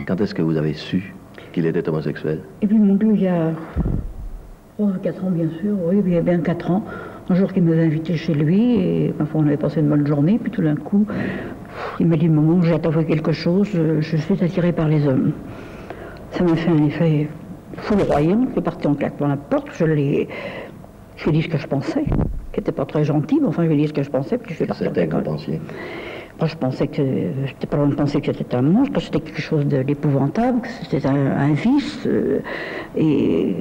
Quand est-ce que vous avez su qu'il était homosexuel? Et puis mon Dieu, il y a 4 ans bien sûr, oui, il y a bien 4 ans, un jour qu'il m'avait invité chez lui, et enfin, on avait passé une bonne journée, puis tout d'un coup, il m'a dit, maman, j'ai attendu quelque chose, je suis attirée par les hommes. Ça m'a fait un effet foudroyant, je suis partie en claquant la porte, je lui ai dit ce que je pensais, qui n'était pas très gentil, mais enfin je lui ai dit ce que je pensais, puis je suis partie en claquant. Moi, je pensais que, j'étais pas loin de penser que c'était un monstre, que c'était quelque chose d'épouvantable, que c'était un vice, et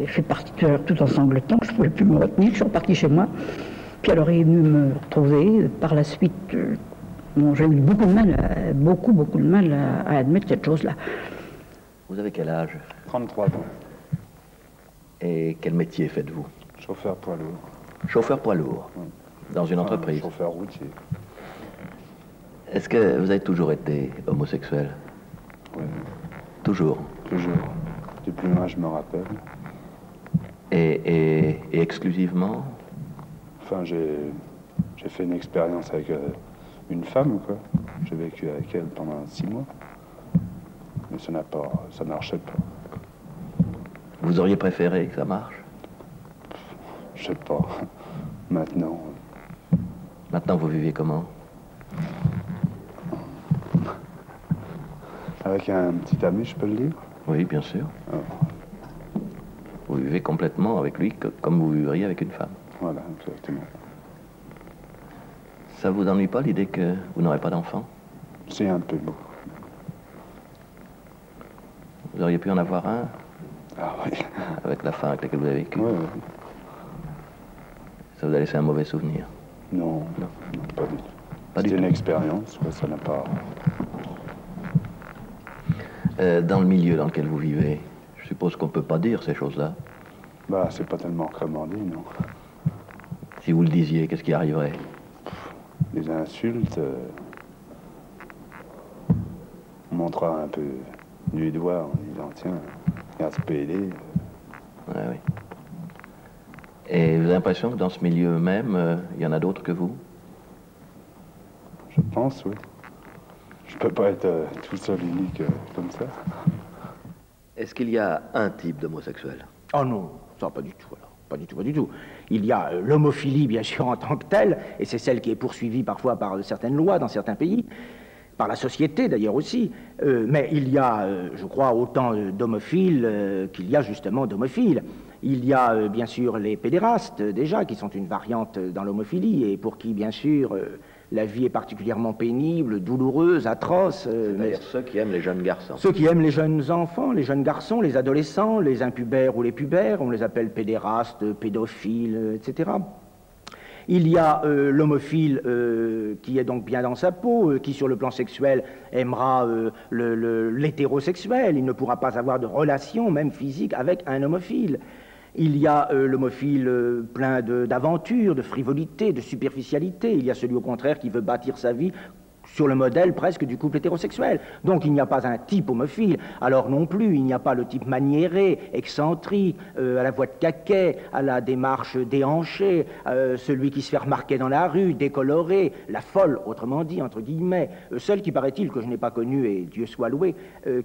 je suis partie tout en sanglotant, que je ne pouvais plus me retenir, je suis repartie chez moi. Puis alors il est venu me retrouver, par la suite, bon, j'ai eu beaucoup de mal, beaucoup de mal à admettre cette chose-là. Vous avez quel âge? 33 ans. Et quel métier faites-vous? Chauffeur poids lourd. Chauffeur poids lourd, Oui. Dans une entreprise? Chauffeur routier. Est-ce que vous avez toujours été homosexuel? Oui. Toujours? Toujours. Depuis moi, je me rappelle. Et exclusivement? Enfin, j'ai fait une expérience avec une femme, quoi. J'ai vécu avec elle pendant 6 mois. Mais ça marchait pas. Vous auriez préféré que ça marche? Je sais pas. Maintenant. Maintenant, vous vivez comment? Avec un petit ami, je peux le dire? Oui, bien sûr. Oh. Vous vivez complètement avec lui comme vous vivriez avec une femme. Voilà, exactement. Ça vous ennuie pas l'idée que vous n'aurez pas d'enfant? C'est un peu beau. Vous auriez pu en avoir un? Ah oui. Avec la femme avec laquelle vous avez vécu? Oui, oui. Ça vous a laissé un mauvais souvenir? Non, Non, pas du tout. Pas du C'était une tout. expérience, quoi, ça n'a pas... Dans le milieu dans lequel vous vivez, je suppose qu'on ne peut pas dire ces choses-là. Bah, c'est pas tellement recommandé, non. Si vous le disiez, qu'est-ce qui arriverait? Des insultes... On montrera un peu du doigt en disant, tiens, regarde ce PD. Ouais, oui. Et vous avez l'impression que dans ce milieu même, il y en a d'autres que vous? Je pense, oui. Je peux pas être tout seul unique comme ça. Est-ce qu'il y a un type d'homosexuel? Oh non, ça pas du tout, alors. Pas du tout, pas du tout. Il y a l'homophilie, bien sûr, en tant que telle, et c'est celle qui est poursuivie parfois par certaines lois dans certains pays, par la société d'ailleurs aussi. Mais il y a, je crois, autant d'homophiles qu'il y a justement d'homophiles. Il y a bien sûr les pédérastes, déjà, qui sont une variante dans l'homophilie, et pour qui, bien sûr, la vie est particulièrement pénible, douloureuse, atroce. C'est-à-dire ceux qui aiment les jeunes garçons. Ceux qui aiment les jeunes enfants, les jeunes garçons, les adolescents, les impubères ou les pubères, on les appelle pédérastes, pédophiles, etc. Il y a l'homophile qui est donc bien dans sa peau, qui sur le plan sexuel aimera l'hétérosexuel, il ne pourra pas avoir de relation, même physique, avec un homophile. Il y a l'homophile plein d'aventures, de frivolité, de superficialité. Il y a celui au contraire qui veut bâtir sa vie sur le modèle presque du couple hétérosexuel. Donc il n'y a pas un type homophile. Alors non plus, il n'y a pas le type maniéré, excentrique, à la voix de caquet, à la démarche déhanchée, celui qui se fait remarquer dans la rue, décoloré, la folle, autrement dit, entre guillemets, celle qui, paraît-il, que je n'ai pas connue, et Dieu soit loué,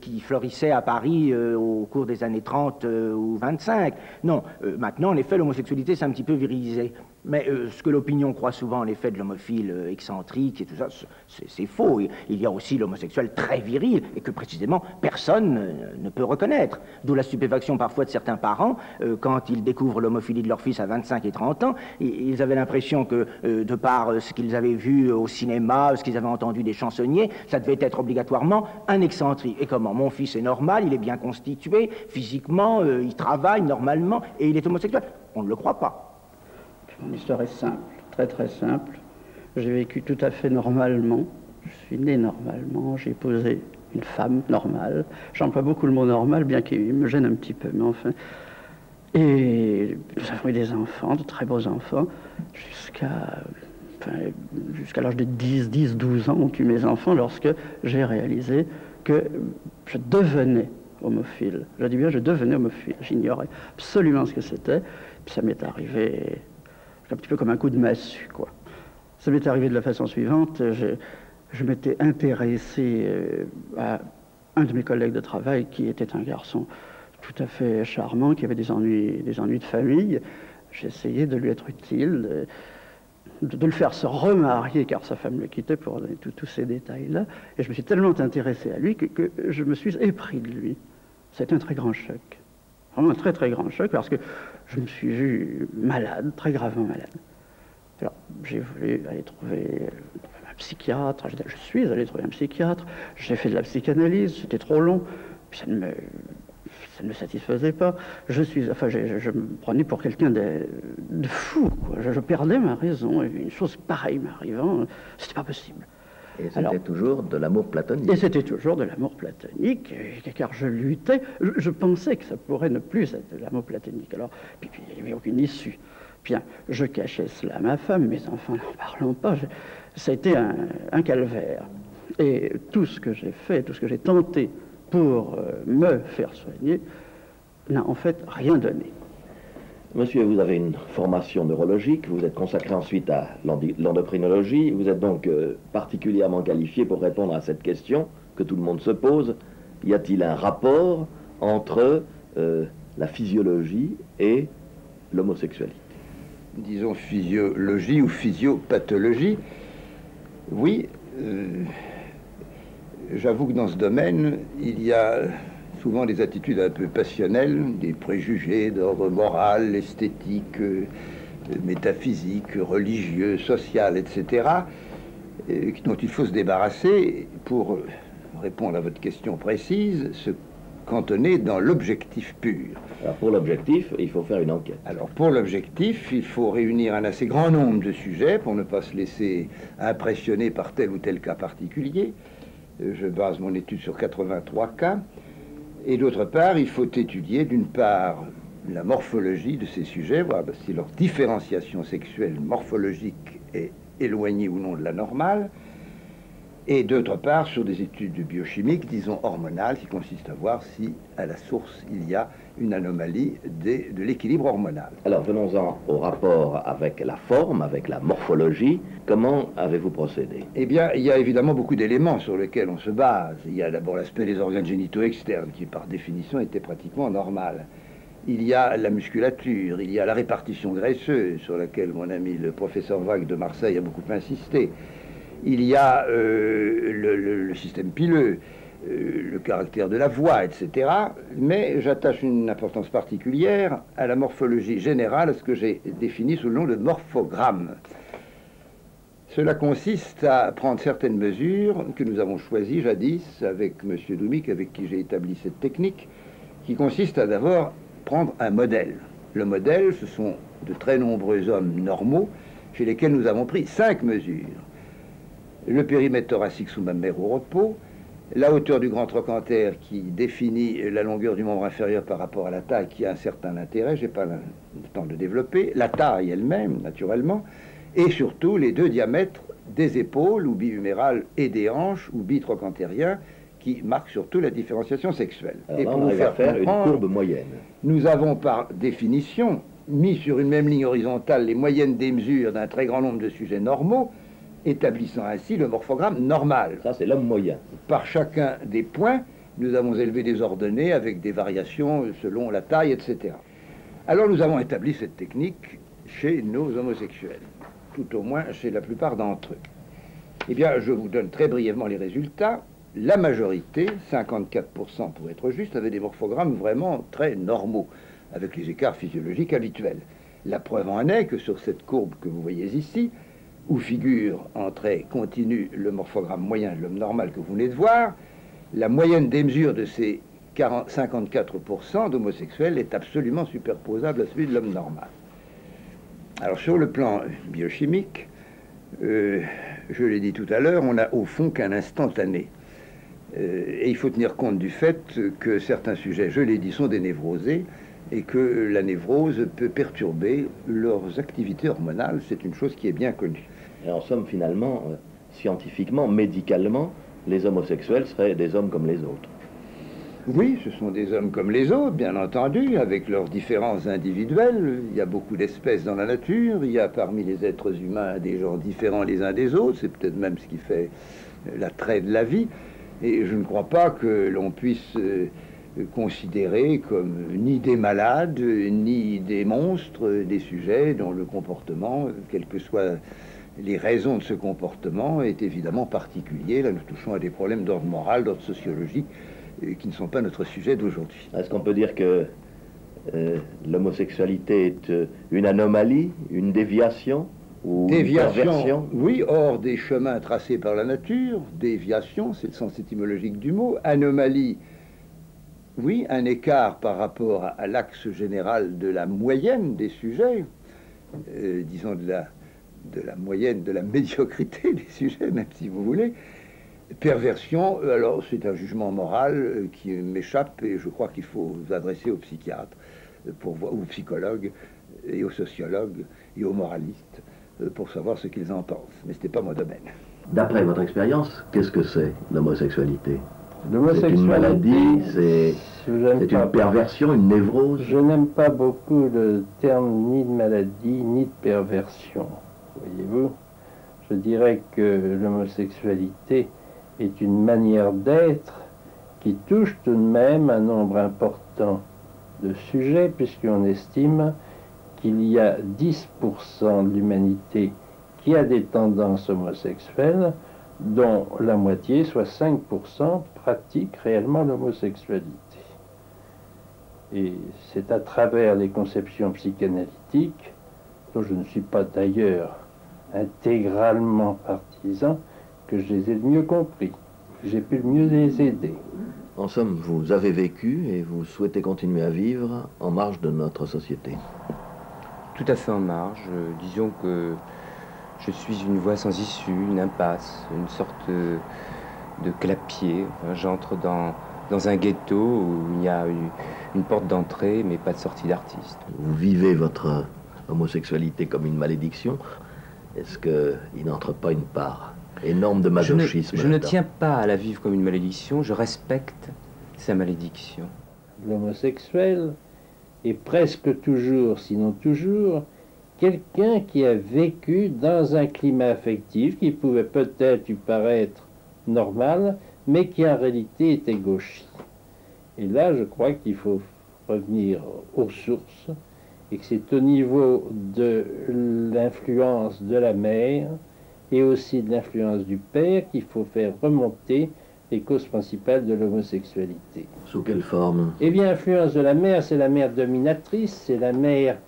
qui florissait à Paris au cours des années 30 ou 25. Non, maintenant, en effet, l'homosexualité s'est un petit peu virilisée. Mais ce que l'opinion croit souvent, en effet, de l'homophile excentrique et tout ça, c'est faux. Il y a aussi l'homosexuel très viril et que précisément personne ne peut reconnaître. D'où la stupéfaction parfois de certains parents quand ils découvrent l'homophilie de leur fils à 25 et 30 ans. Ils avaient l'impression que de par ce qu'ils avaient vu au cinéma, ce qu'ils avaient entendu des chansonniers, ça devait être obligatoirement un excentrique. Et comment? Mon fils est normal, il est bien constitué, physiquement, il travaille normalement et il est homosexuel. On ne le croit pas. Mon histoire est simple, très très simple. J'ai vécu tout à fait normalement. Je suis né normalement. J'ai épousé une femme normale. J'emploie beaucoup le mot normal, bien qu'il me gêne un petit peu, mais enfin. Et nous avons eu des enfants, de très beaux enfants, jusqu'à l'âge de 10-12 ans ont eu mes enfants lorsque j'ai réalisé que je devenais homophile. Je dis bien, je devenais homophile. J'ignorais absolument ce que c'était. Puis ça m'est arrivé un petit peu comme un coup de massue, quoi. Ça m'est arrivé de la façon suivante. Je m'étais intéressé à un de mes collègues de travail qui était un garçon tout à fait charmant, qui avait des ennuis de famille. J'ai essayé de lui être utile, de le faire se remarier, car sa femme le quittait pour donner tous ces détails-là. Et je me suis tellement intéressé à lui que je me suis épris de lui. C'était un très grand choc. Vraiment un très très grand choc, parce que je me suis vu malade, très gravement malade. Alors, j'ai voulu aller trouver un psychiatre, je suis allé trouver un psychiatre, j'ai fait de la psychanalyse, c'était trop long, puis ça ne me satisfaisait pas. Je me prenais pour quelqu'un de fou, quoi. Je perdais ma raison, et une chose pareille m'arrivant, c'était pas possible. Et c'était toujours de l'amour platonique. Et c'était toujours de l'amour platonique, car je luttais, je pensais que ça pourrait ne plus être de l'amour platonique. Alors, puis il n'y avait aucune issue. Bien, je cachais cela à ma femme, mes enfants n'en parlons pas. Ça a été un calvaire. Et tout ce que j'ai fait, tout ce que j'ai tenté pour me faire soigner, n'a en fait rien donné. Monsieur, vous avez une formation neurologique, vous êtes consacré ensuite à l'endocrinologie, vous êtes donc particulièrement qualifié pour répondre à cette question que tout le monde se pose. Y a-t-il un rapport entre la physiologie et l'homosexualité? Disons physiologie ou physiopathologie. Oui, j'avoue que dans ce domaine, il y a souvent des attitudes un peu passionnelles, des préjugés d'ordre moral, esthétique, métaphysique, religieux, social, etc., dont il faut se débarrasser pour répondre à votre question précise, se cantonner dans l'objectif pur. Alors pour l'objectif, il faut faire une enquête. Alors pour l'objectif, il faut réunir un assez grand nombre de sujets pour ne pas se laisser impressionner par tel ou tel cas particulier. Je base mon étude sur 83 cas. Et d'autre part, il faut étudier d'une part la morphologie de ces sujets, voir si leur différenciation sexuelle morphologique est éloignée ou non de la normale, et d'autre part sur des études biochimiques, disons hormonales, qui consistent à voir si à la source il y a une anomalie de l'équilibre hormonal. Alors venons-en au rapport avec la forme, avec la morphologie. Comment avez-vous procédé? Eh bien, il y a évidemment beaucoup d'éléments sur lesquels on se base. Il y a d'abord l'aspect des organes génitaux externes, qui par définition était pratiquement normal. Il y a la musculature, il y a la répartition graisseuse, sur laquelle mon ami le professeur Vague de Marseille a beaucoup insisté. Il y a le système pileux, le caractère de la voix, etc. Mais j'attache une importance particulière à la morphologie générale, à ce que j'ai défini sous le nom de morphogramme. Cela consiste à prendre certaines mesures que nous avons choisies jadis avec M. Doumic, avec qui j'ai établi cette technique, qui consiste à d'abord prendre un modèle. Le modèle, ce sont de très nombreux hommes normaux, chez lesquels nous avons pris 5 mesures. Le périmètre thoracique sous mammaire au repos, la hauteur du grand trochanter qui définit la longueur du membre inférieur par rapport à la taille, qui a un certain intérêt, je n'ai pas le temps de développer, la taille elle-même, naturellement, et surtout les 2 diamètres des épaules, ou bihumérales, et des hanches, ou bitrochantériens, qui marquent surtout la différenciation sexuelle. Alors et là, pour on vous arrive à faire une courbe moyenne. Nous avons par définition mis sur une même ligne horizontale les moyennes des mesures d'un très grand nombre de sujets normaux, établissant ainsi le morphogramme normal. Ça, c'est l'homme moyen. Par chacun des points, nous avons élevé des ordonnées avec des variations selon la taille, etc. Alors nous avons établi cette technique chez nos homosexuels, tout au moins chez la plupart d'entre eux. Eh bien, je vous donne très brièvement les résultats. La majorité, 54% pour être juste, avait des morphogrammes vraiment très normaux, avec les écarts physiologiques habituels. La preuve en est que sur cette courbe que vous voyez ici, où figure en trait continu le morphogramme moyen de l'homme normal que vous venez de voir, la moyenne des mesures de ces 54% d'homosexuels est absolument superposable à celui de l'homme normal. Alors sur le plan biochimique, je l'ai dit tout à l'heure, on n'a au fond qu'un instantané. Et il faut tenir compte du fait que certains sujets, je l'ai dit, sont des névrosés, et que la névrose peut perturber leurs activités hormonales. C'est une chose qui est bien connue. Et en somme, finalement, scientifiquement, médicalement, les homosexuels seraient des hommes comme les autres. Oui, ce sont des hommes comme les autres, bien entendu, avec leurs différences individuelles. Il y a beaucoup d'espèces dans la nature, il y a parmi les êtres humains des genres différents les uns des autres, c'est peut-être même ce qui fait l'attrait de la vie. Et je ne crois pas que l'on puisse considérer comme ni des malades, ni des monstres, des sujets dont le comportement, quelles que soient les raisons de ce comportement, est évidemment particulier. Là, nous touchons à des problèmes d'ordre moral, d'ordre sociologique, qui ne sont pas notre sujet d'aujourd'hui. Est-ce qu'on peut dire que l'homosexualité est une anomalie, une déviation ou une perversion? Oui, hors des chemins tracés par la nature. Déviation, c'est le sens étymologique du mot. Anomalie, oui, un écart par rapport à l'axe général de la moyenne des sujets, disons de la moyenne, de la médiocrité des sujets, même si vous voulez. Perversion, alors c'est un jugement moral qui m'échappe et je crois qu'il faut vous adresser aux psychiatres, aux psychologues et aux sociologues et aux moralistes pour savoir ce qu'ils en pensent. Mais ce n'est pas mon domaine. D'après votre expérience, qu'est-ce que c'est l'homosexualité? C'est L'homosexualité, une maladie, c'est une perversion, une névrose? Je n'aime pas beaucoup le terme ni de maladie, ni de perversion. Voyez-vous, je dirais que l'homosexualité est une manière d'être qui touche tout de même un nombre important de sujets, puisqu'on estime qu'il y a 10% de l'humanité qui a des tendances homosexuelles, dont la moitié, soit 5%, pratiquent réellement l'homosexualité. Et c'est à travers les conceptions psychanalytiques, dont je ne suis pas d'ailleurs intégralement partisan, que je les ai le mieux compris, que j'ai pu le mieux les aider. En somme, vous avez vécu et vous souhaitez continuer à vivre en marge de notre société. Tout à fait en marge. Disons que je suis une voie sans issue, une impasse, une sorte de clapier. Enfin, j'entre dans un ghetto où il y a une porte d'entrée, mais pas de sortie d'artiste. Vous vivez votre homosexualité comme une malédiction. Est-ce qu'il n'entre pas une part énorme de masochisme? Je ne tiens pas à la vivre comme une malédiction, je respecte sa malédiction. L'homosexuel est presque toujours, sinon toujours, quelqu'un qui a vécu dans un climat affectif qui pouvait peut-être lui paraître normal, mais qui en réalité était gauchiste. Et là, je crois qu'il faut revenir aux sources, et que c'est au niveau de l'influence de la mère et aussi de l'influence du père qu'il faut faire remonter les causes principales de l'homosexualité. Sous quelle forme? Eh bien, l'influence de la mère, c'est la mère dominatrice, c'est la mère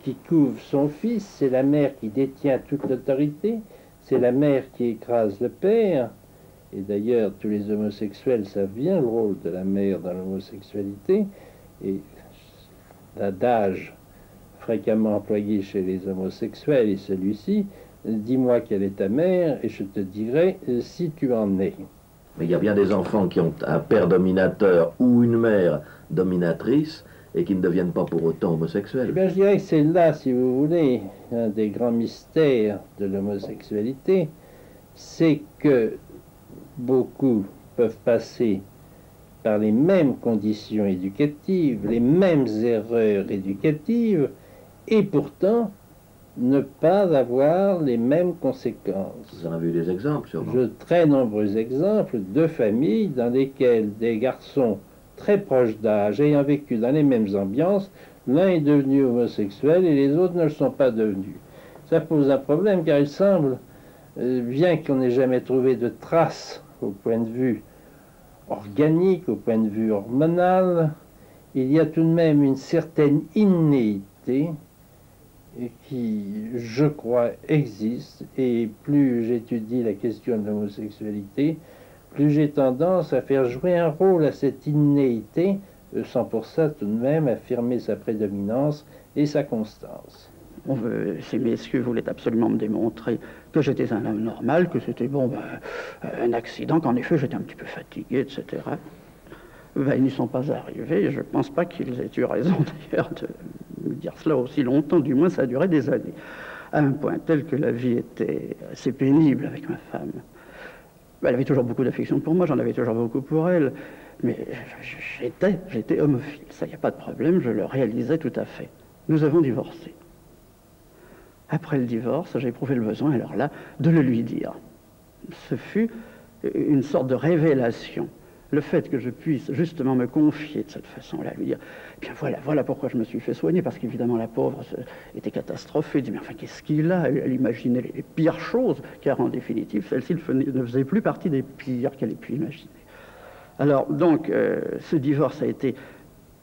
qui couve son fils, c'est la mère qui détient toute l'autorité, c'est la mère qui écrase le père. Et d'ailleurs, tous les homosexuels savent bien le rôle de la mère dans l'homosexualité. Et l'adage fréquemment employé chez les homosexuels est celui-ci: dis-moi quelle est ta mère et je te dirai si tu en es. Mais il y a bien des enfants qui ont un père dominateur ou une mère dominatrice et qui ne deviennent pas pour autant homosexuels. Eh bien, je dirais que c'est là, si vous voulez, un des grands mystères de l'homosexualité, c'est que beaucoup peuvent passer par les mêmes conditions éducatives, les mêmes erreurs éducatives, et pourtant ne pas avoir les mêmes conséquences. Vous en avez eu des exemples, sûrement? De très nombreux exemples de familles dans lesquelles des garçons très proches d'âge, ayant vécu dans les mêmes ambiances, l'un est devenu homosexuel et les autres ne le sont pas devenus. Ça pose un problème car il semble, bien qu'on n'ait jamais trouvé de traces au point de vue organique, au point de vue hormonal, il y a tout de même une certaine innéité qui, je crois, existe, et plus j'étudie la question de l'homosexualité, plus j'ai tendance à faire jouer un rôle à cette innéité, sans pour ça tout de même affirmer sa prédominance et sa constance. Ces messieurs voulaient absolument me démontrer que j'étais un homme normal, que c'était un accident, qu'en effet j'étais un petit peu fatigué, etc. Ils n'y sont pas arrivés, je ne pense pas qu'ils aient eu raison d'ailleurs de me dire cela aussi longtemps, du moins ça a duré des années, à un point tel que la vie était assez pénible avec ma femme. Elle avait toujours beaucoup d'affection pour moi, j'en avais toujours beaucoup pour elle, mais j'étais homophile, ça, il n'y a pas de problème, je le réalisais tout à fait. Nous avons divorcé. Après le divorce, j'ai éprouvé le besoin, alors là, de le lui dire. Ce fut une sorte de révélation. Le fait que je puisse justement me confier de cette façon-là, lui dire, eh bien voilà pourquoi je me suis fait soigner, parce qu'évidemment la pauvre était catastrophée, elle dit, mais enfin qu'est-ce qu'il a? Elle imaginait les pires choses, car en définitive, celle-ci ne faisait plus partie des pires qu'elle ait pu imaginer. Alors donc, ce divorce a été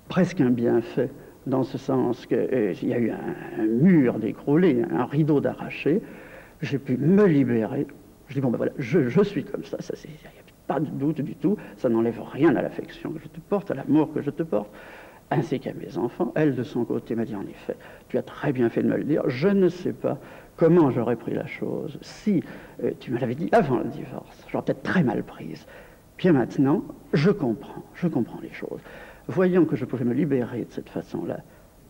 presque un bienfait, dans ce sens qu'il y a eu un mur d'écroulé, un rideau d'arraché, j'ai pu me libérer. Je dis, bon ben voilà, je suis comme ça, il n'y a pas de doute du tout, ça n'enlève rien à l'affection que je te porte, à l'amour que je te porte, ainsi qu'à mes enfants. Elle, de son côté, m'a dit, en effet, tu as très bien fait de me le dire, je ne sais pas comment j'aurais pris la chose si tu me l'avais dit avant le divorce, j'aurais peut-être très mal prise. Bien maintenant, je comprends les choses. Voyant que je pouvais me libérer de cette façon-là,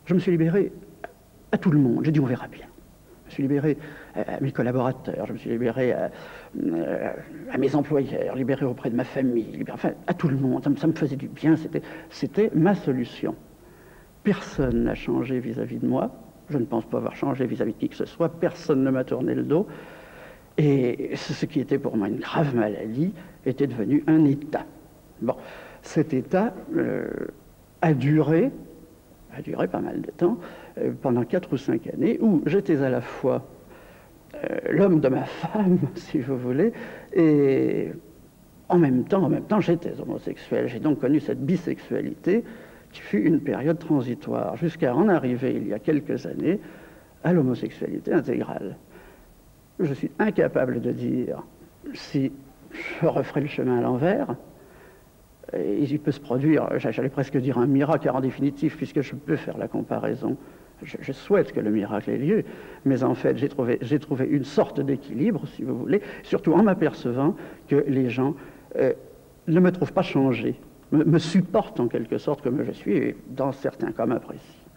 je me suis libéré à tout le monde, j'ai dit, on verra bien. Je me suis libéré à mes collaborateurs, je me suis libéré à mes employeurs, libéré auprès de ma famille, libéré, enfin à tout le monde, ça me faisait du bien, c'était ma solution. Personne n'a changé vis-à-vis de moi, je ne pense pas avoir changé vis-à-vis de qui que ce soit, personne ne m'a tourné le dos, et ce qui était pour moi une grave maladie était devenu un état. Bon, cet état a duré pas mal de temps, pendant 4 ou 5 années, où j'étais à la fois l'homme de ma femme, si vous voulez, et en même temps, j'étais homosexuel. J'ai donc connu cette bisexualité qui fut une période transitoire, jusqu'à en arriver, il y a quelques années, à l'homosexualité intégrale. Je suis incapable de dire si je referai le chemin à l'envers. Et il peut se produire, j'allais presque dire un miracle, car en définitive, puisque je peux faire la comparaison, je souhaite que le miracle ait lieu, mais en fait, j'ai trouvé une sorte d'équilibre, si vous voulez, surtout en m'apercevant que les gens ne me trouvent pas changé, me supportent en quelque sorte comme je suis, et dans certains cas m'apprécient.